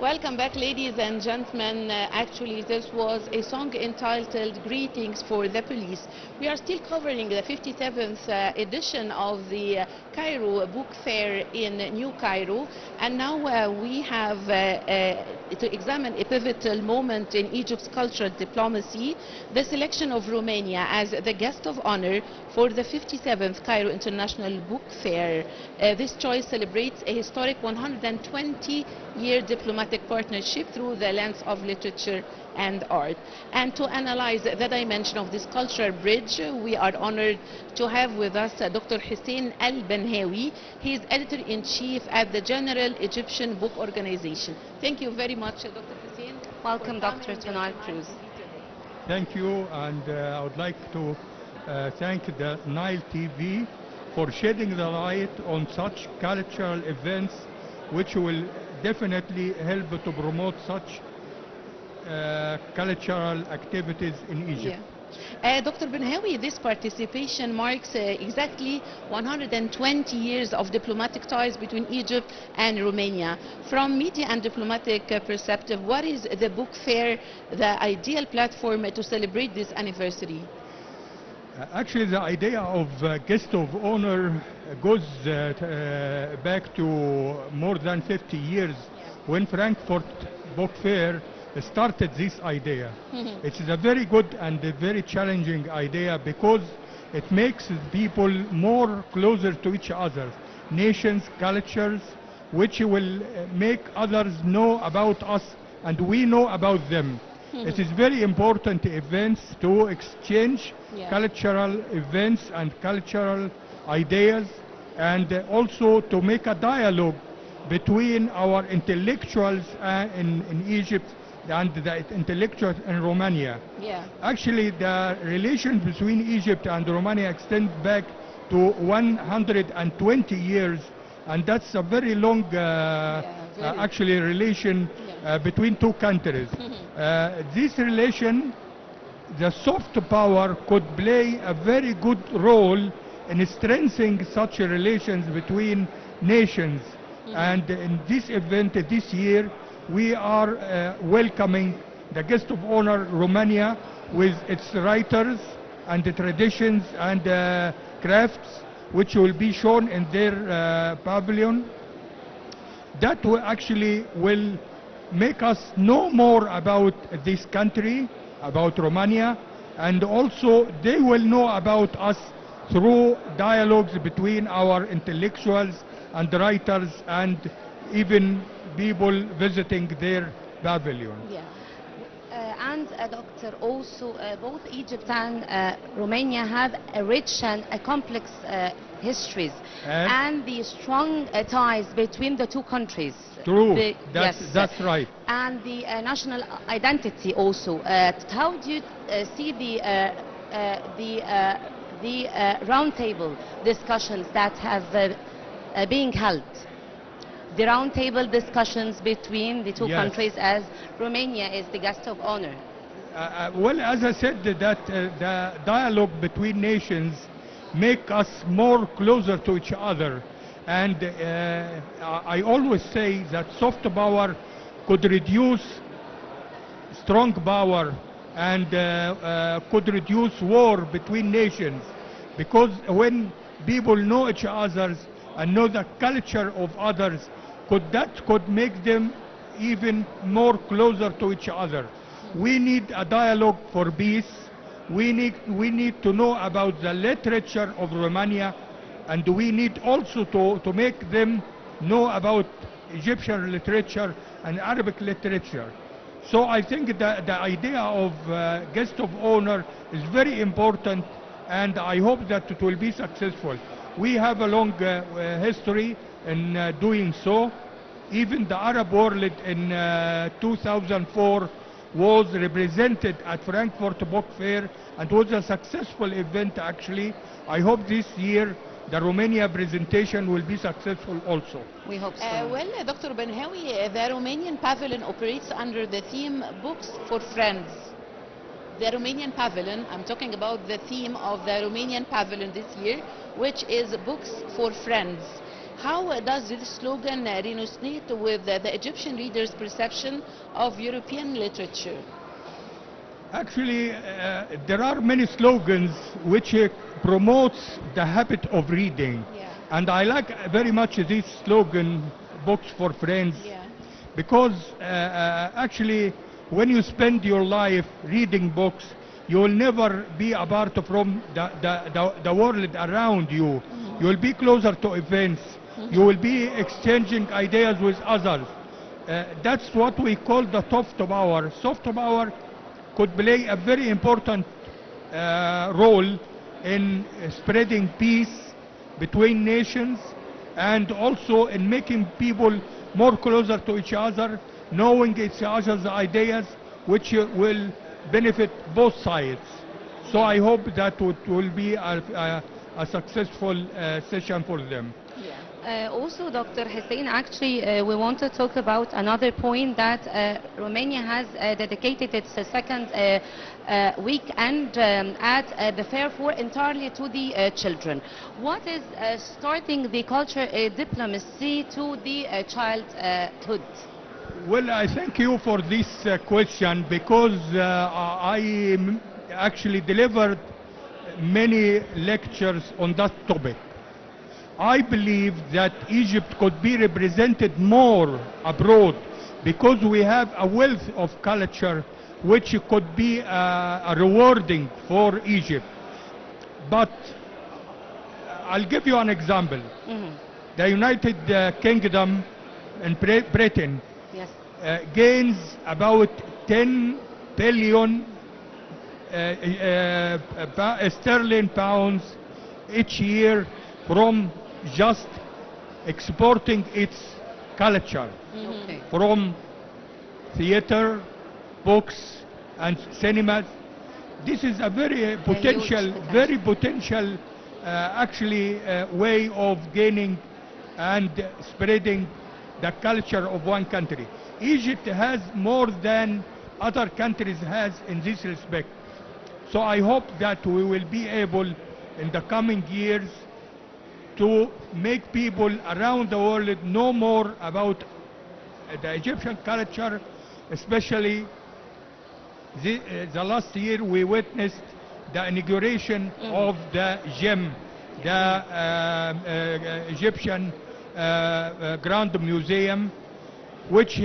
Welcome back, ladies and gentlemen. Actually, this was a song entitled Greetings for the Police. We are still covering the 57th edition of the Cairo Book Fair in New Cairo. And now we have to examine a pivotal moment in Egypt's cultural diplomacy, the selection of Romania as the guest of honor for the 57th Cairo International Book Fair. This choice celebrates a historic 120-year diplomatic partnership through the lens of literature and art. And to analyze the dimension of this cultural bridge, we are honored to have with us Dr. Hussein Benhawi. He is editor-in-chief at the General Egyptian Book Organization. Thank you very much, Dr. Hussein. Welcome, Dr. to Nile Cruise. Thank you, and I would like to thank the Nile TV for shedding the light on such cultural events, which will definitely help to promote such cultural activities in Egypt. Yeah. Dr. Benhawi, this participation marks exactly 120 years of diplomatic ties between Egypt and Romania. From media and diplomatic perspective, what is the book fair, the ideal platform to celebrate this anniversary? Actually, the idea of guest of honor goes back to more than 50 years when Frankfurt Book Fair started this idea. It is a very good and a very challenging idea because it makes people more closer to each other, nations, cultures, which will make others know about us and we know about them. It is very important events to exchange cultural events and cultural ideas, and also to make a dialogue between our intellectuals in Egypt and the intellectuals in Romania. Actually, the relation between Egypt and Romania extends back to 120 years, and that's a very long actually relation between two countries. This relation, the soft power could play a very good role in strengthening such relations between nations. And in this event this year, we are welcoming the guest of honor Romania with its writers and the traditions and crafts, which will be shown in their pavilion. That will actually make us know more about this country, about Romania, and also they will know about us through dialogues between our intellectuals and writers and even people visiting their pavilion. And Doctor, also both Egypt and Romania have a rich and a complex histories and the strong ties between the two countries. True, that's right. And the national identity also. How do you see the roundtable discussions that have being held? The roundtable discussions between the two countries, as Romania is the guest of honor. Well, as I said, that the dialogue between nations make us more closer to each other. And I always say that soft power could reduce strong power and could reduce war between nations. Because when people know each other and know the culture of others, that could make them even more closer to each other. We need a dialogue for peace. We need to know about the literature of Romania, and we need also to make them know about Egyptian literature and Arabic literature. So I think that the idea of guest of honor is very important, and I hope that it will be successful. We have a long history in doing so. Even the Arab world in 2004 was represented at Frankfurt Book Fair and was a successful event actually. I hope this year the Romania presentation will be successful also. We hope so. Well, Dr. Benhawi, the Romanian pavilion operates under the theme Books for Friends. The Romanian pavilion, I'm talking about the theme of the Romanian pavilion this year, which is Books for Friends. How does this slogan resonate with the Egyptian readers' perception of European literature? Actually, there are many slogans which promotes the habit of reading. Yeah. And I like very much this slogan, Books for Friends, Yeah. because actually when you spend your life reading books, you will never be apart from the world around you. Mm-hmm. You will be closer to events. Mm-hmm. You will be exchanging ideas with others. That's what we call the soft power. Soft power could play a very important role in spreading peace between nations, and also in making people more closer to each other, knowing each other's ideas, which will benefit both sides. So I hope that it will be a successful session for them. Also, Dr. Hussein, actually, we want to talk about another point that Romania has dedicated its second weekend at the fair for entirely to the children. What is starting the culture diplomacy to the childhood? Well, I thank you for this question, because I actually delivered many lectures on that topic. I believe that Egypt could be represented more abroad, because we have a wealth of culture which could be rewarding for Egypt. But I'll give you an example. Mm-hmm. The United Kingdom and Britain Yes. gains about 10 billion sterling pounds each year from just exporting its culture, Okay. from theater, books and cinemas. This is a very potential, actually way of gaining and spreading the culture of one country. Egypt has more than other countries has in this respect. So I hope that we will be able in the coming years to make people around the world know more about the Egyptian culture, especially the last year we witnessed the inauguration of the GEM, the Egyptian Grand Museum, which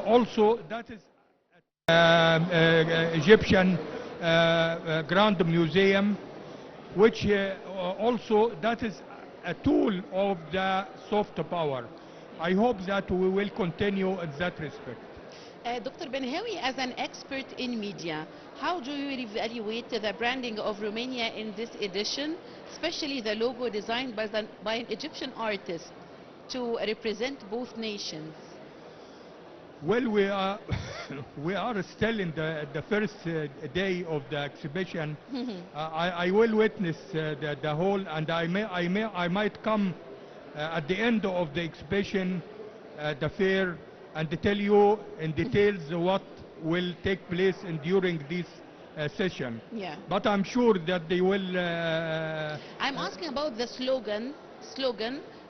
also that is Egyptian Grand Museum, which also that is a tool of the soft power. I hope that we will continue in that respect. Dr. Benhawi, as an expert in media, how do you evaluate the branding of Romania in this edition, especially the logo designed by an Egyptian artist to represent both nations? Well, we are we are still in the first day of the exhibition. I will witness the whole, and I might come at the end of the exhibition, the fair, and to tell you in details what will take place during this session. Yeah. But I'm sure that they will. I'm asking about the slogan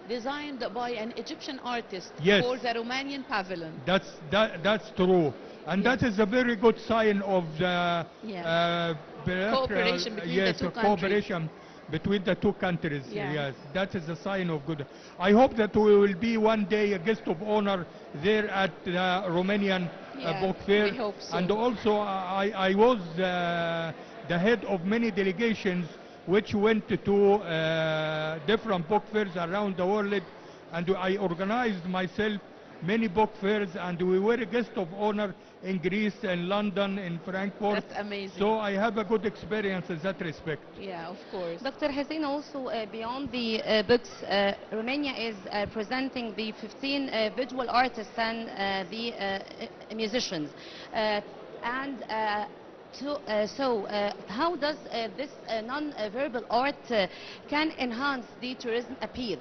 designed by an Egyptian artist for the Romanian pavilion. That's true, and that is a very good sign of the cooperation between the two countries. Cooperation between the two countries. Yeah. Yes, that is a sign of good. I hope that we will be one day a guest of honor there at the Romanian book fair. We hope so. And also I was the head of many delegations which went to different book fairs around the world, and I organized myself many book fairs, and we were a guest of honor in Greece and London and Frankfurt. That's amazing. So I have a good experience in that respect. Yeah, of course. Dr. Hussein, also beyond the books, Romania is presenting the 15 visual artists and the musicians. How does this non-verbal art can enhance the tourism appeal?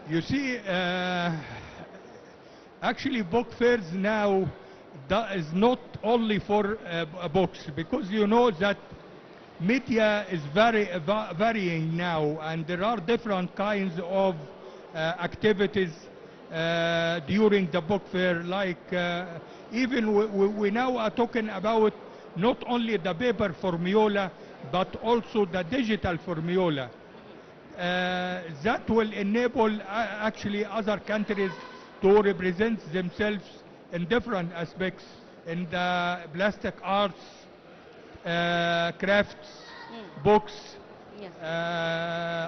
You see, actually book fairs now that is not only for books, because you know that media is varying now, and there are different kinds of activities during the book fair, like even we now are talking about not only the paper formula, but also the digital formula. That will enable actually other countries to represent themselves in different aspects, in the plastic arts, crafts, books, Yes.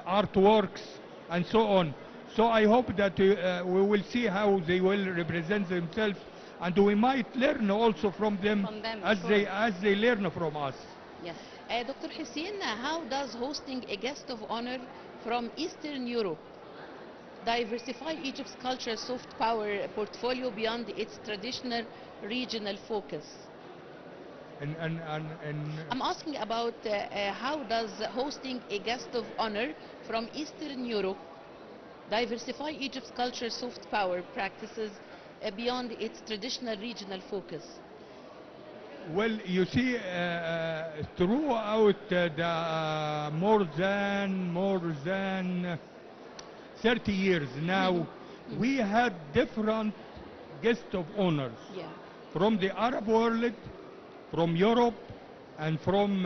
Artworks, and so on. So I hope that we will see how they will represent themselves, and we might learn also from them, as sure. they learn from us. Yes. Dr. Hussein, how does hosting a guest of honor from Eastern Europe diversify Egypt's cultural soft power portfolio beyond its traditional regional focus? And I'm asking about how does hosting a guest of honor from Eastern Europe diversify Egypt's cultural soft power practices beyond its traditional regional focus? well, you see, throughout the more than 30 years now, we had different guests of honors Yeah. from the Arab world, from Europe, and from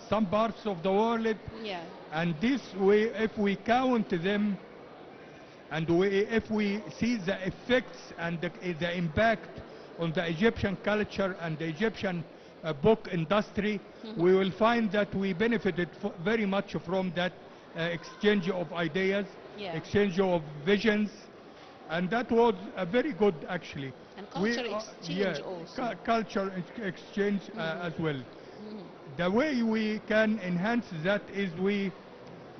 some parts of the world. Yeah. And this way, if we count them, and if we see the effects and the impact on the Egyptian culture and the Egyptian book industry, we will find that we benefited very much from that exchange of ideas, Yeah. exchange of visions, and that was a very good, actually. And culture exchange also. Culture exchange as well. The way we can enhance that is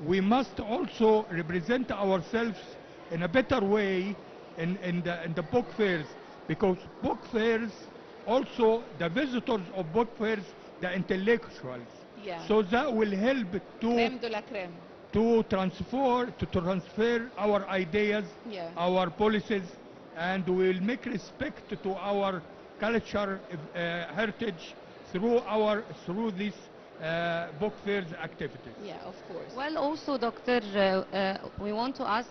we must also represent ourselves in a better way in the book fairs, because book fairs, also the visitors of book fairs, the intellectuals. Yeah. So that will help Crème de la crème. to transfer our ideas, Yeah. our policies, and we will make respect to our culture heritage through these book fairs activities. Yeah, of course. Well, also, Doctor, we want to ask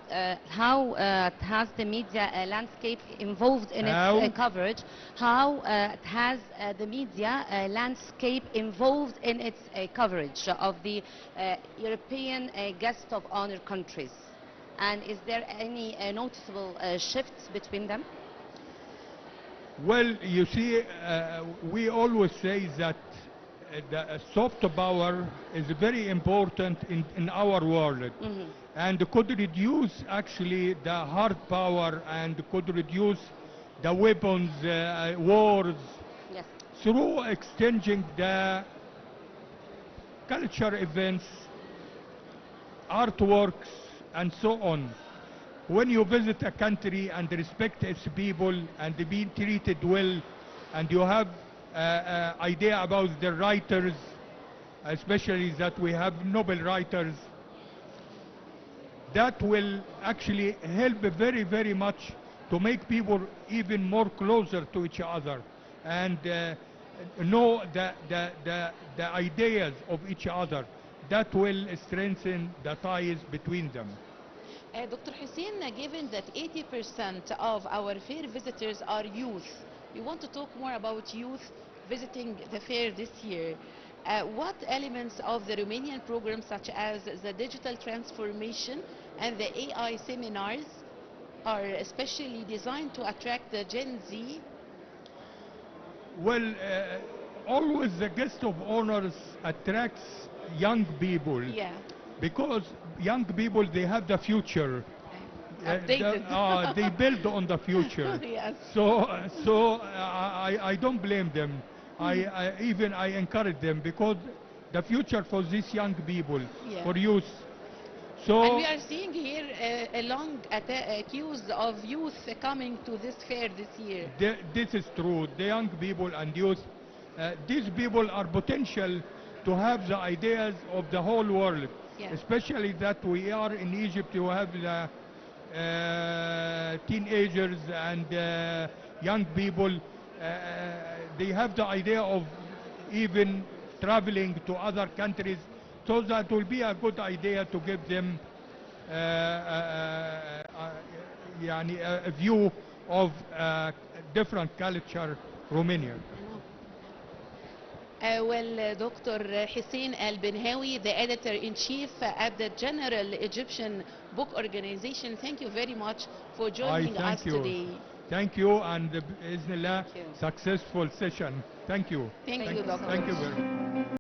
how has the media landscape involved in its coverage? How has the media landscape involved in its coverage of the European guest of honor countries? And is there any noticeable shifts between them? Well, you see, we always say that the soft power is very important in our world, and could reduce actually the hard power, and could reduce the weapons, wars, Yes. through exchanging the culture events, artworks, and so on. When you visit a country and respect its people and be treated well, and you have idea about the writers, especially that we have Nobel writers, that will actually help very, very much to make people even more closer to each other, and know the ideas of each other. That will strengthen the ties between them. Dr. Hussein, given that 80% of our fair visitors are youth, we want to talk more about youth visiting the fair this year. What elements of the Romanian program, such as the digital transformation and the AI seminars, are especially designed to attract the Gen Z? Well, always the guest of honors attracts young people. Yeah. Because young people, they have the future. Updated. They build on the future. Yes. So I don't blame them. I encourage them, because the future for these young people, Yeah. for youth. So And we are seeing here a long queues of youth coming to this fair this year. this is true. The young people and youth, these people are potential to have the ideas of the whole world. Yeah. Especially that we are in Egypt, you have the teenagers and young people. They have the idea of even traveling to other countries. So that will be a good idea to give them a view of different culture Romania. Dr. Hussein Al-Benhawi, the editor-in-chief at the General Egyptian Book Organization, thank you very much for joining us today. Thank you, and Bismillah, successful session. Thank you. Thank you, Doctor. Thank you very much.